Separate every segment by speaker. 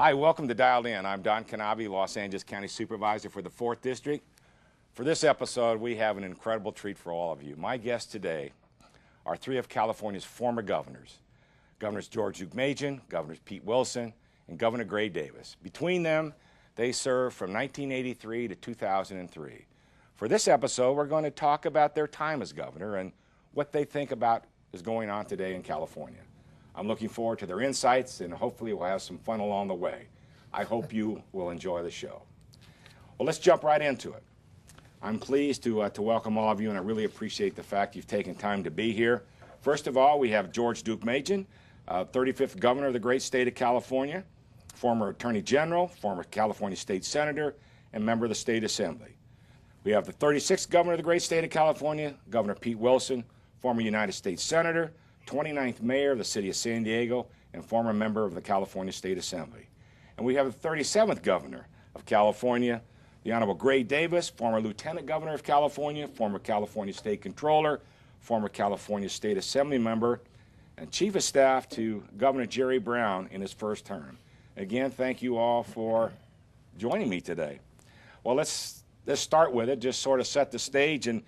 Speaker 1: Hi, welcome to Dialed In. I'm Don Knabe, Los Angeles County Supervisor for the 4th District. For this episode, we have an incredible treat for all of you. My guests today are three of California's former governors. Governors George Deukmejian, Governors Pete Wilson, and Governor Gray Davis. Between them, they served from 1983 to 2003. For this episode, we're going to talk about their time as governor and what they think about is going on today in California. I'm looking forward to their insights, and hopefully we'll have some fun along the way. I hope you will enjoy the show. Well, let's jump right into it. I'm pleased to welcome all of you, and I really appreciate the fact you've taken time to be here. First of all, we have George Deukmejian, 35th Governor of the great state of California, former Attorney General, former California State Senator, and member of the State Assembly. We have the 36th Governor of the great state of California, Governor Pete Wilson, former United States Senator, 29th Mayor of the City of San Diego, and former member of the California State Assembly. And we have the 37th Governor of California, the Honorable Gray Davis, former Lieutenant Governor of California, former California State Controller, former California State Assembly member, and Chief of Staff to Governor Jerry Brown in his first term. Again, thank you all for joining me today. Well, let's start with it, just sort of set the stage and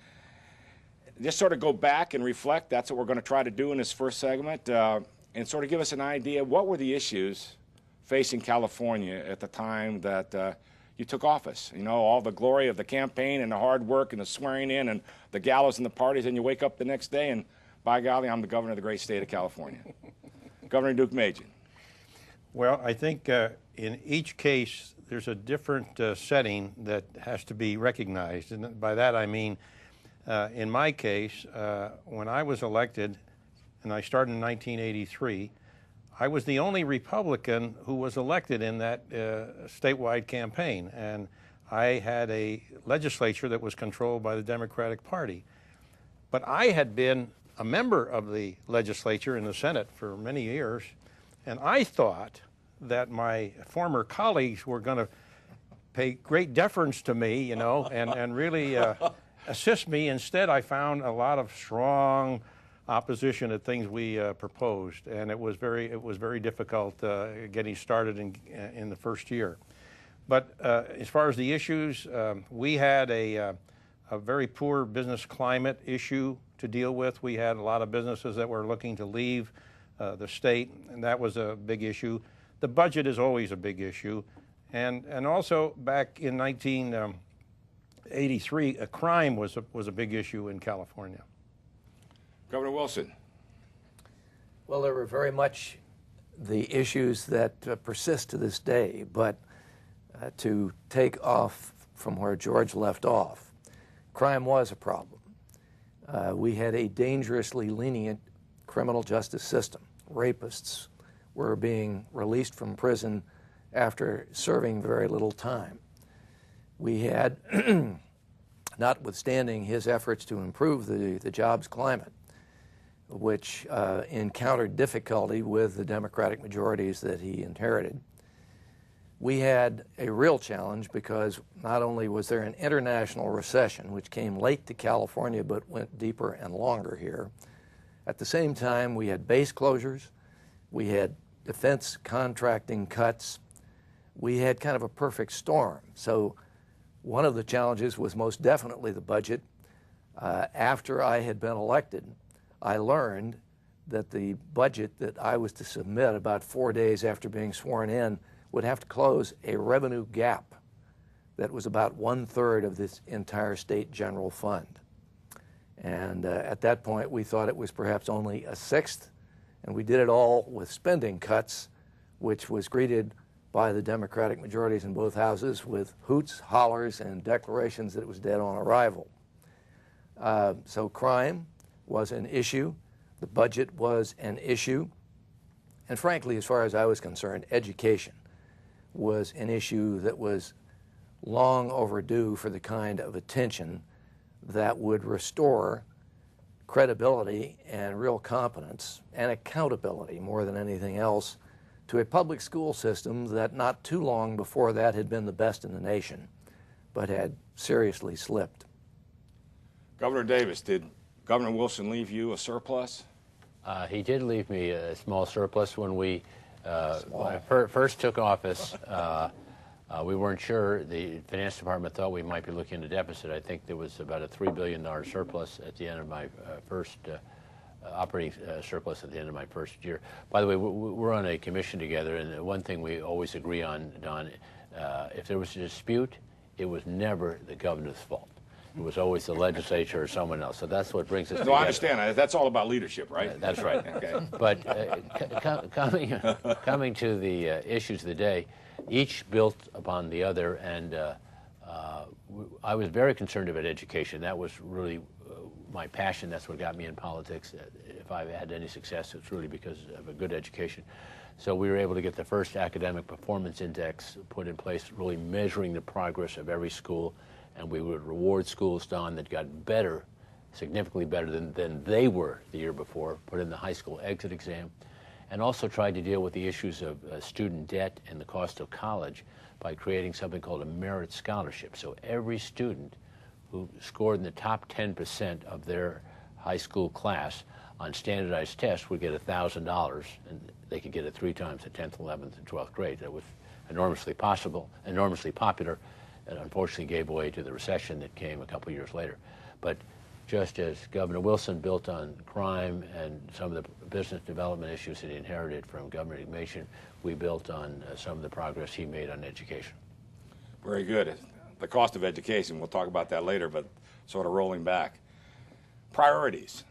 Speaker 1: just sort of go back and reflect. That's what we're going to try to do in this first segment, and sort of give us an idea, what were the issues facing California at the time that you took office? You know, all the glory of the campaign and the hard work and the swearing in and the galas and the parties, and you wake up the next day and, by golly, I'm the governor of the great state of California. Governor Deukmejian.
Speaker 2: Well, I think in each case there's a different setting that has to be recognized, and by that I mean in my case, when I was elected, and I started in 1983, I was the only Republican who was elected in that statewide campaign, and I had a legislature that was controlled by the Democratic Party. But I had been a member of the legislature in the Senate for many years, and I thought that my former colleagues were going to pay great deference to me, you know, and really assist me. Instead, I found a lot of strong opposition to things we proposed, and it was very difficult getting started in the first year. But as far as the issues, we had a very poor business climate issue to deal with. We had a lot of businesses that were looking to leave the state, and that was a big issue. The budget is always a big issue, and also back in 1983, crime was a big issue in California.
Speaker 1: Governor Wilson.
Speaker 3: Well, there were very much the issues that persist to this day, but to take off from where George left off, crime was a problem. We had a dangerously lenient criminal justice system. Rapists were being released from prison after serving very little time. We had, notwithstanding his efforts to improve the jobs climate, which encountered difficulty with the Democratic majorities that he inherited, we had a real challenge because not only was there an international recession, which came late to California but went deeper and longer here, at the same time we had base closures, we had defense contracting cuts, we had kind of a perfect storm. So one of the challenges was most definitely the budget. After I had been elected, I learned that the budget that I was to submit about 4 days after being sworn in would have to close a revenue gap that was about 1/3 of this entire state general fund. And at that point, we thought it was perhaps only a sixth, and we did it all with spending cuts, which was greeted by the Democratic majorities in both houses with hoots, hollers, and declarations that it was dead on arrival. So crime was an issue, the budget was an issue, and frankly, as far as I was concerned, education was an issue that was long overdue for the kind of attention that would restore credibility and real competence and accountability more than anything else to a public school system that not too long before that had been the best in the nation, but had seriously slipped.
Speaker 1: Governor Davis, did Governor Wilson leave you a surplus?
Speaker 4: He did leave me a small surplus when we When I first took office, we weren't sure. The finance department thought we might be looking at a deficit. I think there was about a $3 billion surplus at the end of my first operating surplus at the end of my first year. By the way, we're on a commission together, and one thing we always agree on, Don, if there was a dispute, it was never the governor's fault. It was always the legislature or someone else. So that's what brings us together.
Speaker 1: No, I understand. That's all about leadership, right?
Speaker 4: That's right.
Speaker 1: Okay.
Speaker 4: But coming to the issues of the day, each built upon the other, and I was very concerned about education. That was really my passion. That's what got me in politics. If I've had any success, it's really because of a good education. So we were able to get the first academic performance index put in place, really measuring the progress of every school, and we would reward schools, Don, that got better, significantly better than they were the year before, put in the high school exit exam, and also tried to deal with the issues of student debt and the cost of college by creating something called a merit scholarship. So every student who scored in the top 10% of their high school class on standardized tests would get $1,000, and they could get it 3 times at 10th, 11th, and 12th grade. That was enormously popular, and unfortunately gave way to the recession that came a couple years later. But just as Governor Wilson built on crime and some of the business development issues that he inherited from Governor Deukmejian, we built on some of the progress he made on education.
Speaker 1: Very good. The cost of education, we'll talk about that later, but sort of rolling back. Priorities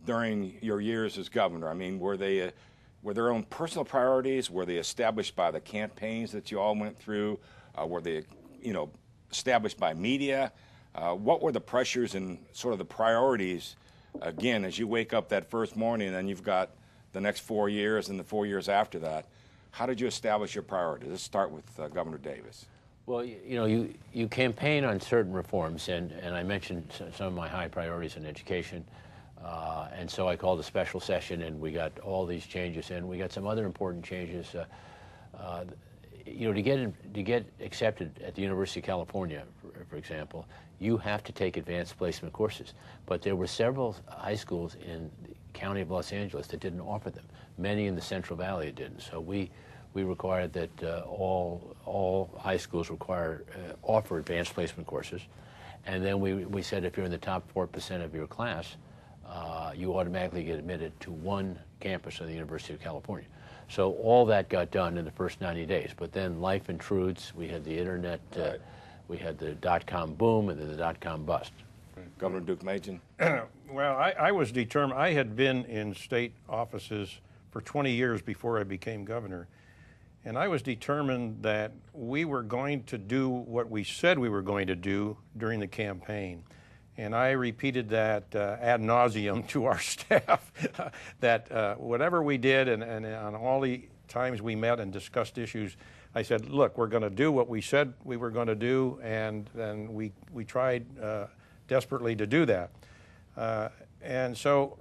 Speaker 1: during your years as governor, I mean, were their own personal priorities? Were they established by the campaigns that you all went through? Were they, established by media? What were the pressures and sort of the priorities, again, as you wake up that first morning and then you've got the next 4 years and the 4 years after that? How did you establish your priorities? Let's start with Governor Davis.
Speaker 4: Well, you campaign on certain reforms, and I mentioned some of my high priorities in education, and so I called a special session, and we got all these changes in. We got some other important changes. To get accepted at the University of California, for example, you have to take advanced placement courses. But there were several high schools in the county of Los Angeles that didn't offer them. Many in the Central Valley didn't. So we required that all high schools offer advanced placement courses. And then we said if you're in the top 4% of your class, you automatically get admitted to one campus of the University of California. So all that got done in the first 90 days. But then life intrudes. We had the internet,
Speaker 1: right.
Speaker 4: We had the dot-com boom and then the dot-com bust.
Speaker 1: Governor Deukmejian?
Speaker 2: Well, I was determined. I had been in state offices for 20 years before I became governor. And I was determined that we were going to do what we said we were going to do during the campaign. And I repeated that ad nauseum to our staff, that whatever we did and on all the times we met and discussed issues, I said, look, we're going to do what we said we were going to do, and we tried desperately to do that. And so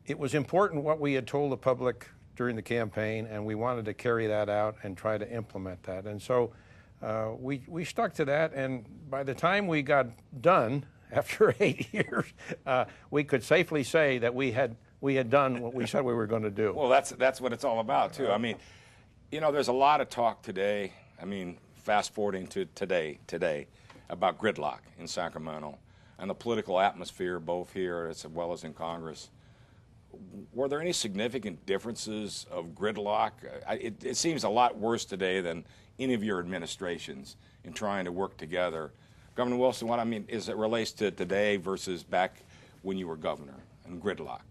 Speaker 2: it was important what we had told the public during the campaign, and we wanted to carry that out and try to implement that. And so we stuck to that, and by the time we got done, after 8 years, we could safely say that we had done what we said we were going to do.
Speaker 1: Well, that's what it's all about, too. I mean, there's a lot of talk today, fast forwarding to today, about gridlock in Sacramento and the political atmosphere both here as well as in Congress. Were there any significant differences of gridlock? It seems a lot worse today than any of your administrations in trying to work together. Governor Wilson, what I mean is it relates to today versus back when you were governor and gridlock.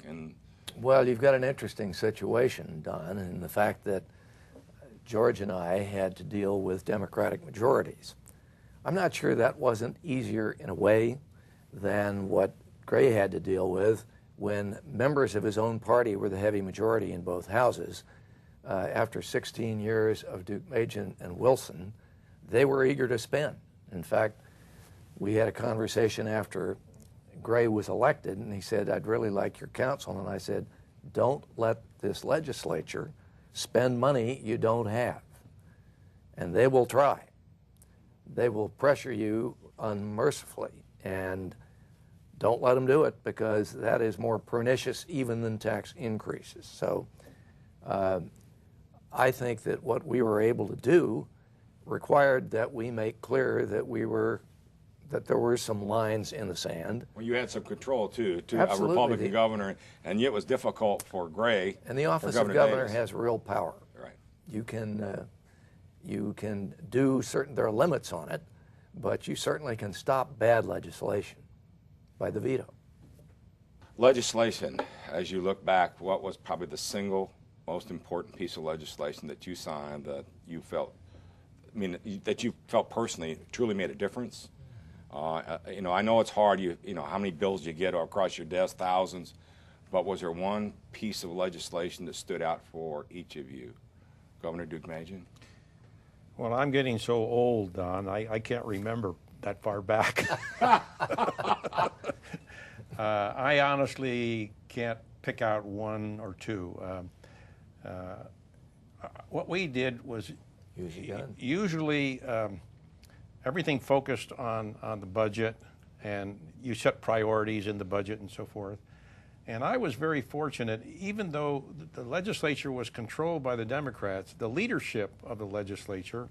Speaker 3: Well, you've got an interesting situation, Don, in the fact that George and I had to deal with Democratic majorities. I'm not sure that wasn't easier in a way than what Gray had to deal with when members of his own party were the heavy majority in both houses. After 16 years of Deukmejian and Wilson, they were eager to spend. In fact, we had a conversation after Gray was elected, and he said, I'd really like your counsel. And I said, don't let this legislature spend money you don't have. And they will try. They will pressure you unmercifully. And don't let them do it, because that is more pernicious even than tax increases. So I think that what we were able to do required that we make clear that there were some lines in the sand.
Speaker 1: Well, you had some control too,
Speaker 3: Absolutely.
Speaker 1: A Republican governor, and yet it was difficult for Gray.
Speaker 3: And the office of governor has real power.
Speaker 1: Right.
Speaker 3: You can do certain, there are limits on it, but you certainly can stop bad legislation by the veto.
Speaker 1: Legislation, as you look back, what was probably the single most important piece of legislation that you signed that you felt, that you felt personally truly made a difference? I know it's hard, how many bills you get across your desk, thousands, but was there one piece of legislation that stood out for each of you? Governor Deukmejian?
Speaker 2: Well, I'm getting so old, Don, I can't remember that far back. I honestly can't pick out one or two. What we did was usually everything focused on the budget, and you set priorities in the budget and so forth. And I was very fortunate, even though the legislature was controlled by the Democrats, the leadership of the legislature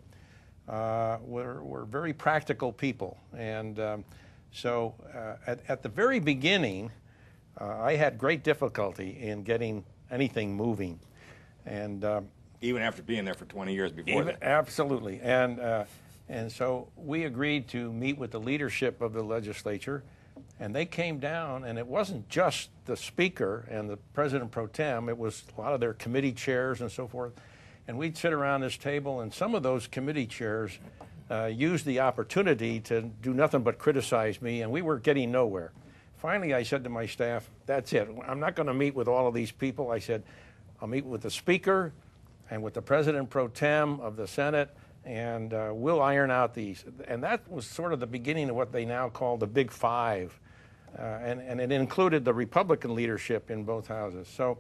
Speaker 2: were very practical people. And so at the very beginning, I had great difficulty in getting anything moving. And
Speaker 1: even after being there for 20 years before that?
Speaker 2: Absolutely. And so we agreed to meet with the leadership of the legislature, and they came down, and it wasn't just the speaker and the president pro tem, it was a lot of their committee chairs and so forth. And we'd sit around this table, and some of those committee chairs used the opportunity to do nothing but criticize me, and we were getting nowhere. Finally, I said to my staff, that's it. I'm not going to meet with all of these people. I said, I'll meet with the speaker and with the president pro tem of the Senate, and we'll iron out these. And that was sort of the beginning of what they now call the Big Five. And it included the Republican leadership in both houses. So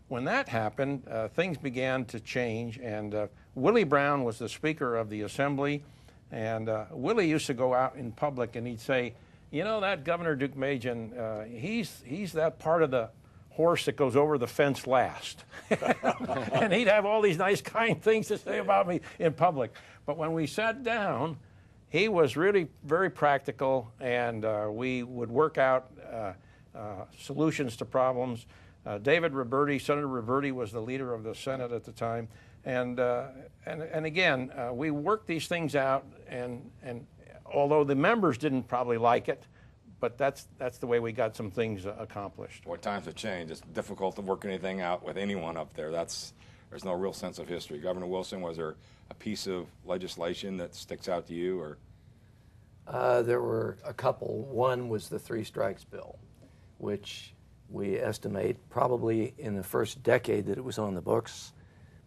Speaker 2: when that happened, things began to change. And Willie Brown was the Speaker of the Assembly. And Willie used to go out in public and he'd say, you know, that Governor Deukmejian, he's that part of the horse that goes over the fence last. And he'd have all these nice, kind things to say about me in public. But when we sat down, he was really very practical, and we would work out solutions to problems. David Roberti, Senator Roberti, was the leader of the Senate at the time. And again, we worked these things out, and although the members didn't probably like it, but that's the way we got some things accomplished.
Speaker 1: Boy, times have changed. It's difficult to work anything out with anyone up there. There's no real sense of history. Governor Wilson, was there a piece of legislation that sticks out to you? Or
Speaker 3: there were a couple. One was the Three Strikes Bill, which we estimate probably in the first decade that it was on the books,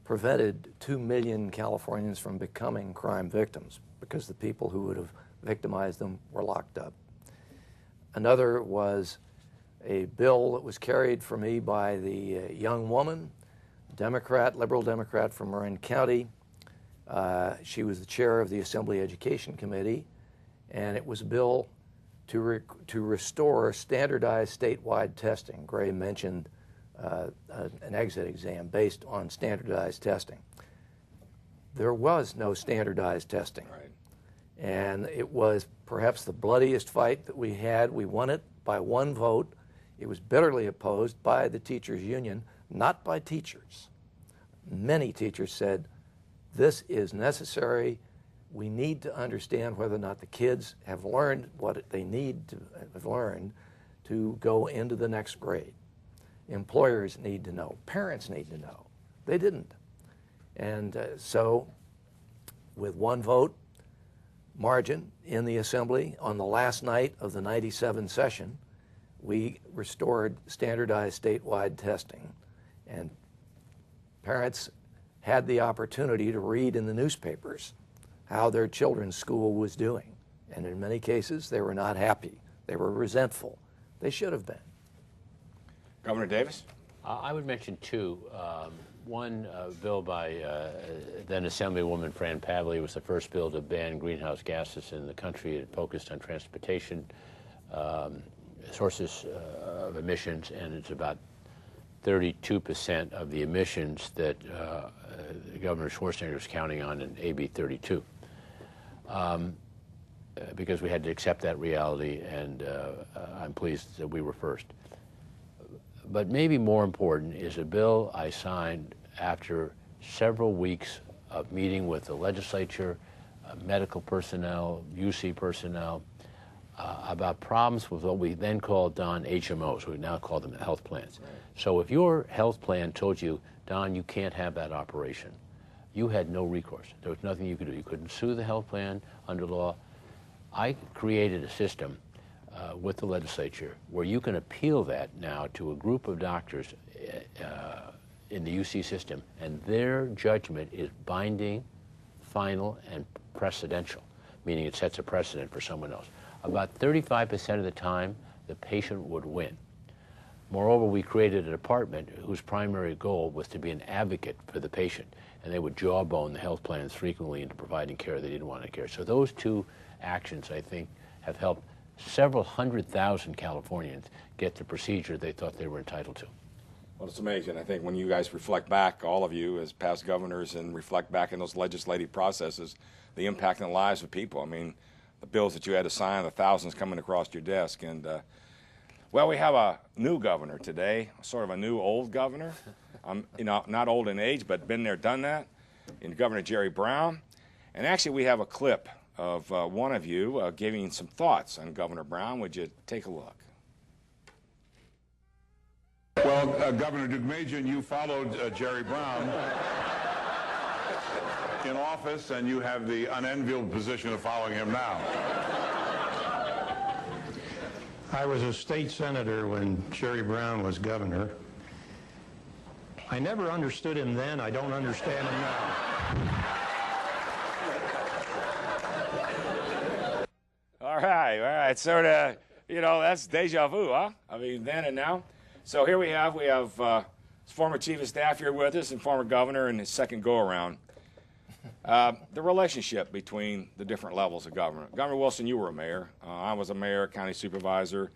Speaker 3: prevented 2 million Californians from becoming crime victims because the people who would have victimized them were locked up. Another was a bill that was carried for me by the young woman, Democrat, liberal Democrat from Marin County. She was the chair of the Assembly Education Committee, and it was a bill to restore standardized statewide testing. Gray mentioned an exit exam based on standardized testing. There was no standardized testing.
Speaker 1: Right.
Speaker 3: And it was perhaps the bloodiest fight that we had. We won it by one vote. It was bitterly opposed by the teachers' union, not by teachers. Many teachers said, this is necessary. We need to understand whether or not the kids have learned what they need to have learned to go into the next grade. Employers need to know. Parents need to know. They didn't. And so with one vote margin in the Assembly on the last night of the '97 session, we restored standardized statewide testing. And parents had the opportunity to read in the newspapers how their children's school was doing. And in many cases, they were not happy. They were resentful. They should have been.
Speaker 1: Governor Davis?
Speaker 4: I would mention two. One bill by then Assemblywoman Fran Pavley was the first bill to ban greenhouse gases in the country. It focused on transportation, sources of emissions, and it's about 32% of the emissions that Governor Schwarzenegger was counting on in AB 32. Because we had to accept that reality, and I'm pleased that we were first. But maybe more important is a bill I signed after several weeks of meeting with the legislature, medical personnel, UC personnel, about problems with what we then called, Don, HMOs. We now call them health plans. Right. So if your health plan told you, Don, you can't have that operation, you had no recourse. There was nothing you could do. You couldn't sue the health plan under law. I created a system with the legislature where you can appeal that now to a group of doctors in the UC system, and their judgment is binding, final, and precedential, meaning it sets a precedent for someone else. About 35% of the time, the patient would win. Moreover, we created a department whose primary goal was to be an advocate for the patient, and they would jawbone the health plans frequently into providing care they didn't want to care. So those two actions, I think, have helped several 100,000 Californians get the procedure they thought they were entitled to.
Speaker 1: Well, it's amazing. I think when you guys reflect back, all of you as past governors, and reflect back in those legislative processes, the impact on the lives of people. I mean, the bills that you had to sign, the thousands coming across your desk. And, well, we have a new governor today, sort of a new old governor. You know, not old in age, but been there, done that, in Governor Jerry Brown. And actually, we have a clip of one of you giving some thoughts on Governor Brown. Would you take a look?
Speaker 5: Well, Governor Deukmejian, you followed Jerry Brown in office, and you have the unenviable position of following him now.
Speaker 2: I was a state senator when Jerry Brown was governor. I never understood him then. I don't understand him now.
Speaker 1: All right. Sort of, you know, that's deja vu, huh? I mean, then and now. So here we have former chief of staff here with us and former governor in his second go-around. The relationship between the different levels of government. Governor Wilson, you were a mayor. I was a mayor, county supervisor.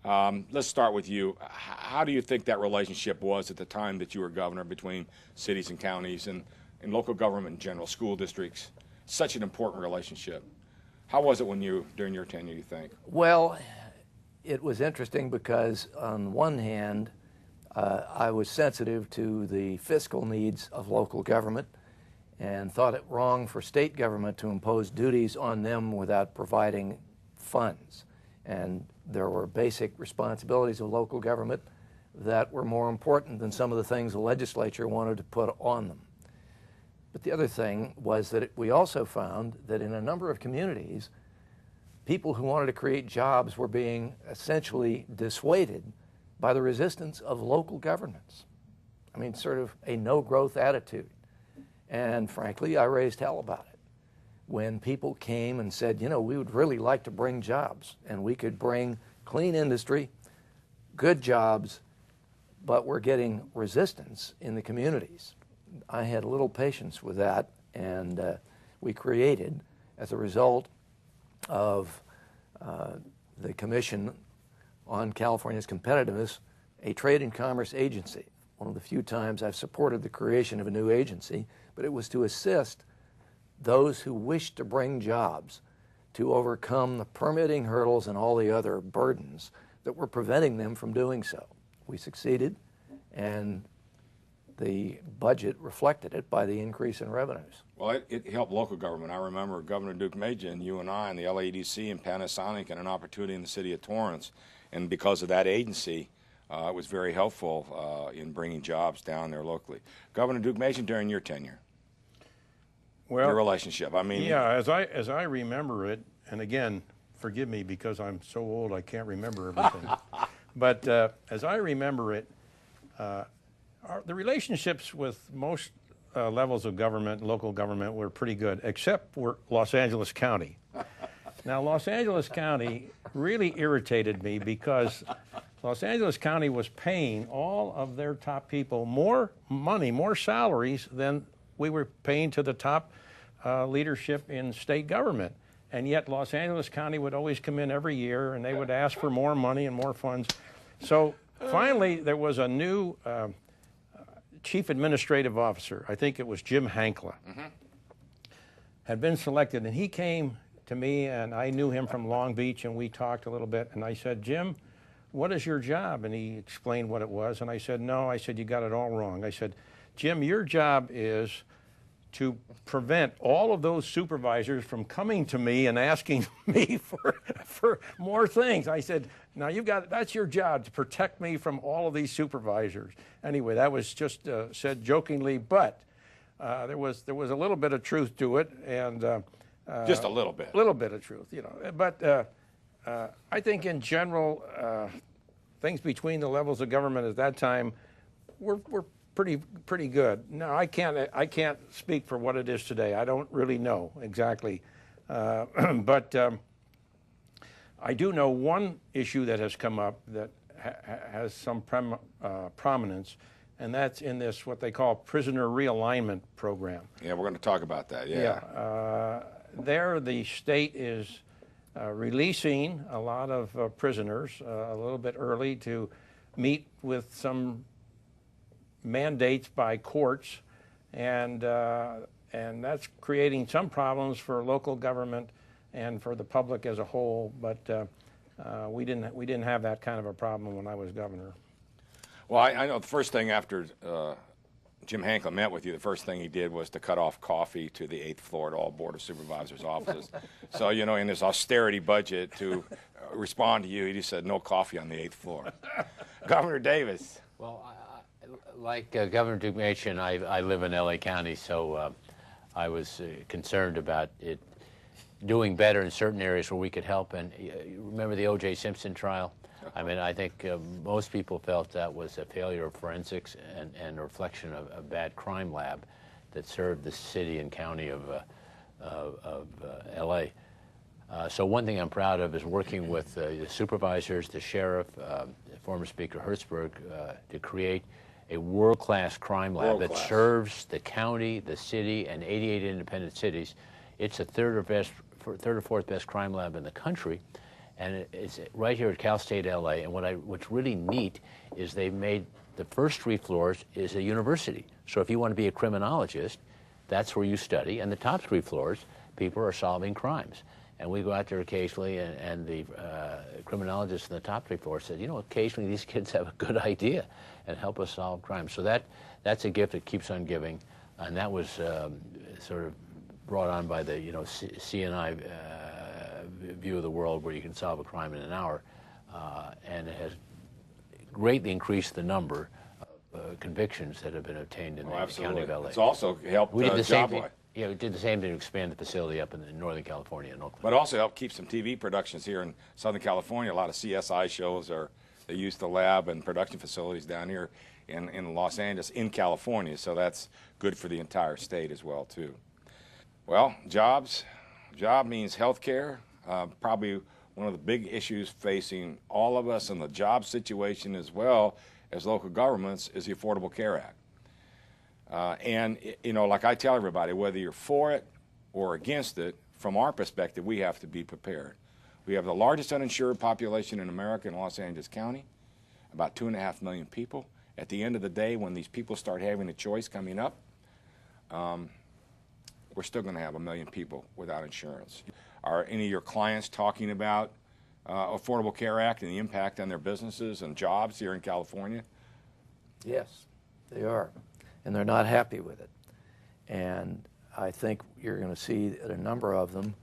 Speaker 1: Let's start with you. How do you think that relationship was at the time that you were governor between cities and counties and local government in general, school districts? Such an important relationship. How was it during your tenure, you think?
Speaker 3: Well, it was interesting because on one hand, I was sensitive to the fiscal needs of local government and thought it wrong for state government to impose duties on them without providing funds. And there were basic responsibilities of local government that were more important than some of the things the legislature wanted to put on them. But the other thing was that we also found that in a number of communities, people who wanted to create jobs were being essentially dissuaded by the resistance of local governments. I mean, sort of a no-growth attitude. And frankly, I raised hell about it. When people came and said, you know, we would really like to bring jobs, and we could bring clean industry, good jobs, but we're getting resistance in the communities. I had little patience with that, and we created, as a result of the Commission on California's Competitiveness, a Trade and Commerce Agency. One of the few times I've supported the creation of a new agency, but it was to assist those who wished to bring jobs to overcome the permitting hurdles and all the other burdens that were preventing them from doing so. We succeeded, and the budget reflected it by the increase in revenues.
Speaker 1: Well, it helped local government. I remember Governor Deukmejian, you and I, and the LADC and Panasonic, and an opportunity in the city of Torrance. And because of that agency, it was very helpful in bringing jobs down there locally. Governor Deukmejian, during your tenure,
Speaker 2: well,
Speaker 1: your relationship, I mean.
Speaker 2: Yeah, as I remember it, and again, forgive me because I'm so old I can't remember everything. But as I remember it, the relationships with most levels of government, local government, were pretty good, except for Los Angeles County. Now, Los Angeles County really irritated me because Los Angeles County was paying all of their top people more money, more salaries than we were paying to the top leadership in state government. And yet Los Angeles County would always come in every year and they would ask for more money and more funds. So finally, there was a new chief administrative officer. I think it was Jim Hankla. Had been selected, and he came to me, and I knew him from Long Beach, and we talked a little bit, and I said, Jim, what is your job? And he explained what it was, and I said, no, I said, you got it all wrong. I said, Jim, your job is to prevent all of those supervisors from coming to me and asking me for more things. I said, now that's your job, to protect me from all of these supervisors. Anyway, that was just said jokingly, but there was a little bit of truth to it, and
Speaker 1: just a little bit.
Speaker 2: A little bit of truth, you know. But I think in general, things between the levels of government at that time were pretty good. Now I can't speak for what it is today. I don't really know exactly, but I do know one issue that has come up that has some prominence, and that's in this what they call prisoner realignment program.
Speaker 1: Yeah, we're going to talk about that. Yeah.
Speaker 2: There, the state is releasing a lot of prisoners a little bit early to meet with some mandates by courts, and that's creating some problems for local government and for the public as a whole. But we didn't have that kind of a problem when I was governor.
Speaker 1: Well, I know the first thing after Jim Hankla met with you, the first thing he did was to cut off coffee to the 8th floor at all Board of Supervisors' offices. So, you know, in this austerity budget, to respond to you, he just said no coffee on the 8th floor. Governor Davis.
Speaker 4: Well, like Governor Deukmejian, I live in LA County, so I was concerned about it doing better in certain areas where we could help. And remember the O.J. Simpson trial? I mean, I think most people felt that was a failure of forensics and a reflection of a bad crime lab that served the city and county of L.A. So one thing I'm proud of is working with the supervisors, the sheriff, former Speaker Hertzberg, to create a world-class crime lab that serves the county, the city, and 88 independent cities. It's the third or fourth best crime lab in the country. And it's right here at Cal State LA. And what's really neat is they've made the first 3 floors is a university. So if you want to be a criminologist, that's where you study. And the top 3 floors, people are solving crimes. And we go out there occasionally, and the criminologists in the top 3 floors said, you know, occasionally these kids have a good idea and help us solve crimes. So that's a gift that keeps on giving. And that was sort of brought on by the, you know, CNI view of the world where you can solve a crime in an hour, and it has greatly increased the number of convictions that have been obtained in the county of LA.
Speaker 1: It's also helped job life.
Speaker 4: Yeah, we did the same thing to expand the facility up in Northern California and Oakland.
Speaker 1: But also helped keep some TV productions here in Southern California. A lot of CSI shows they use the lab and production facilities down here in Los Angeles, in California. So that's good for the entire state as well, too. Well, jobs. Job means health care. Probably one of the big issues facing all of us in the job situation as well as local governments is the Affordable Care Act. And, you know, like I tell everybody, whether you're for it or against it, from our perspective, we have to be prepared. We have the largest uninsured population in America in Los Angeles County, about 2.5 million people. At the end of the day, when these people start having a choice coming up, we're still going to have 1 million people without insurance. Are any of your clients talking about Affordable Care Act and the impact on their businesses and jobs here in California?
Speaker 3: Yes, they are. And they're not happy with it. And I think you're going to see that a number of them,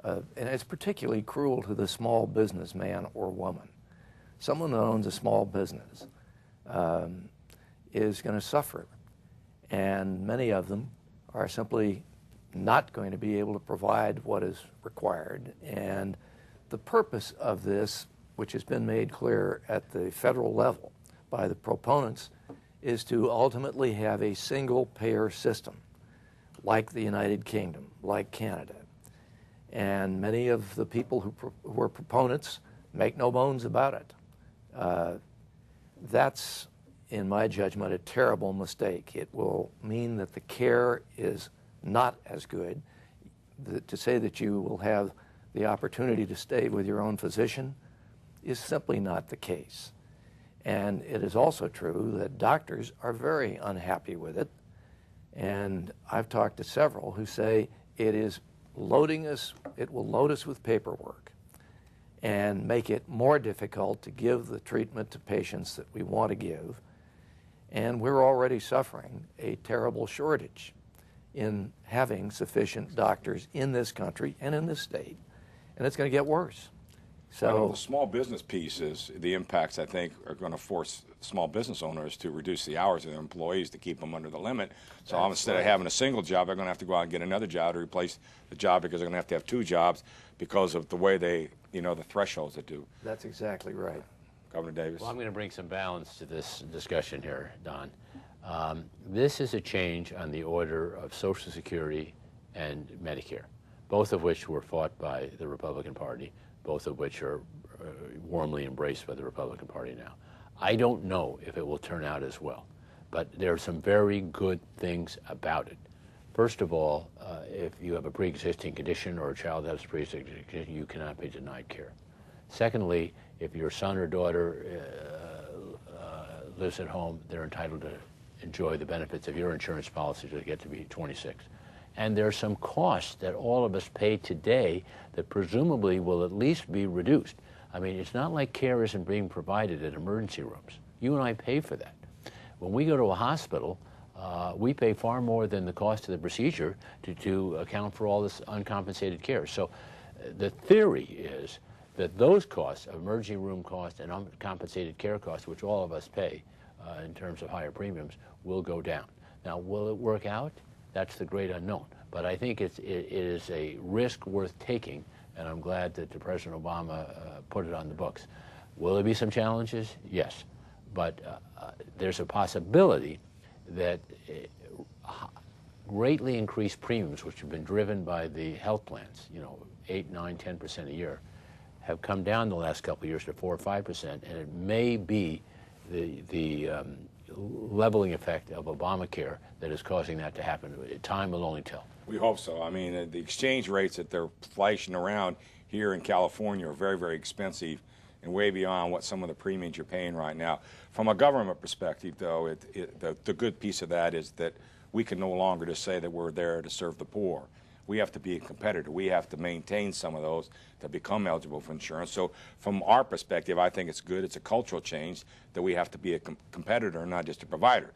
Speaker 3: and it's particularly cruel to the small businessman or woman. Someone that owns a small business is going to suffer. And many of them are simply not going to be able to provide what is required. And the purpose of this, which has been made clear at the federal level by the proponents, is to ultimately have a single-payer system like the United Kingdom, like Canada. And many of the people who are proponents make no bones about it. That's, in my judgment, a terrible mistake. It will mean that the care is not as good. To say that you will have the opportunity to stay with your own physician is simply not the case. And it is also true that doctors are very unhappy with it. And I've talked to several who say it is loading us, it will load us with paperwork and make it more difficult to give the treatment to patients that we want to give. And we're already suffering a terrible shortage in having sufficient doctors in this country and in this state. And it's going to get worse. So
Speaker 1: the small business piece is the impacts, I think, are going to force small business owners to reduce the hours of their employees to keep them under the limit. So instead of having a single job, they're going to have to go out and get another job to replace the job, because they're going to have two jobs because of the way they, the thresholds that do.
Speaker 3: That's exactly right.
Speaker 1: Governor Davis.
Speaker 4: Well, I'm going to bring some balance to this discussion here, Don. This is a change on the order of Social Security and Medicare, both of which were fought by the Republican Party, both of which are warmly embraced by the Republican Party now. I don't know if it will turn out as well, but there are some very good things about it. First of all, if you have a pre-existing condition or a child that has a pre-existing condition, you cannot be denied care. Secondly, if your son or daughter lives at home, they're entitled to enjoy the benefits of your insurance policy to get to be 26. And there are some costs that all of us pay today that presumably will at least be reduced. I mean, it's not like care isn't being provided at emergency rooms. You and I pay for that. When we go to a hospital, we pay far more than the cost of the procedure to account for all this uncompensated care. So the theory is that those costs, emergency room costs and uncompensated care costs, which all of us pay in terms of higher premiums, will go down. Now, will it work out? That's the great unknown. But I think it is a risk worth taking, and I'm glad that President Obama put it on the books. Will there be some challenges? Yes. But there's a possibility that greatly increased premiums, which have been driven by the health plans, 8, 9, 10% a year, have come down the last couple of years to 4 or 5%, and it may be the leveling effect of Obamacare that is causing that to happen. Time will only tell.
Speaker 1: We hope so. I mean, the exchange rates that they're flashing around here in California are very, very expensive and way beyond what some of the premiums you're paying right now. From a government perspective, though, the good piece of that is that we can no longer just say that we're there to serve the poor. We have to be a competitor. We have to maintain some of those that become eligible for insurance. So from our perspective, I think it's good. It's a cultural change that we have to be a competitor, not just a provider.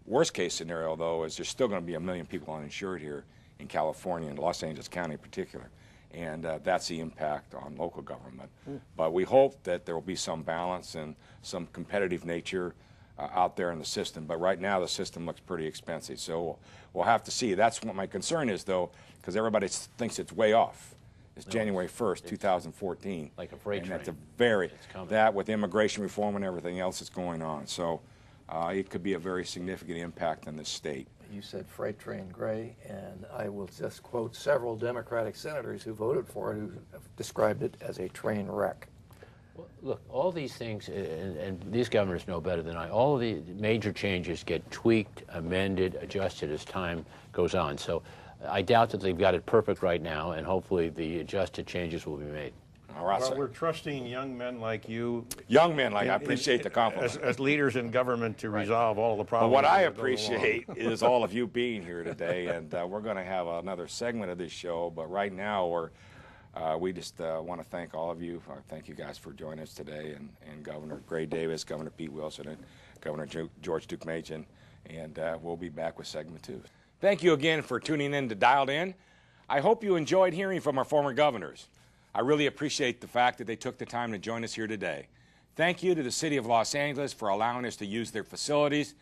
Speaker 1: Worst case scenario, though, is there's still going to be 1 million people uninsured here in California and Los Angeles County in particular. And that's the impact on local government. But we hope that there will be some balance and some competitive nature out there in the system. But right now the system looks pretty expensive. So we'll have to see. That's what my concern is, though, because everybody thinks it's way off. It's January 1st, 2014.
Speaker 4: Like a freight train.
Speaker 1: And that's that with immigration reform and everything else that's going on. So it could be a very significant impact on this state.
Speaker 3: You said freight train, Gray, and I will just quote several Democratic senators who voted for it who have described it as a train wreck.
Speaker 4: Well, look, all these things, and these governors know better than I, all of the major changes get tweaked, amended, adjusted as time goes on. So I doubt that they've got it perfect right now, and hopefully the adjusted changes will be made.
Speaker 1: All right,
Speaker 2: well, we're trusting young men like you.
Speaker 1: Young men like I appreciate the compliment.
Speaker 2: As leaders in government to resolve all the problems.
Speaker 1: But what I appreciate is all of you being here today, and we're going to have another segment of this show. But right now, we just want to thank all of you. Thank you guys for joining us today, and Governor Gray Davis, Governor Pete Wilson, and Governor George Deukmejian. And we'll be back with segment 2. Thank you again for tuning in to Dialed In. I hope you enjoyed hearing from our former governors. I really appreciate the fact that they took the time to join us here today. Thank you to the City of Los Angeles for allowing us to use their facilities,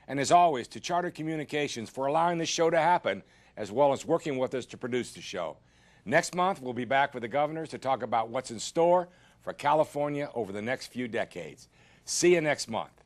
Speaker 1: and as always, to Charter Communications for allowing this show to happen, as well as working with us to produce the show. Next month, we'll be back with the governors to talk about what's in store for California over the next few decades. See you next month.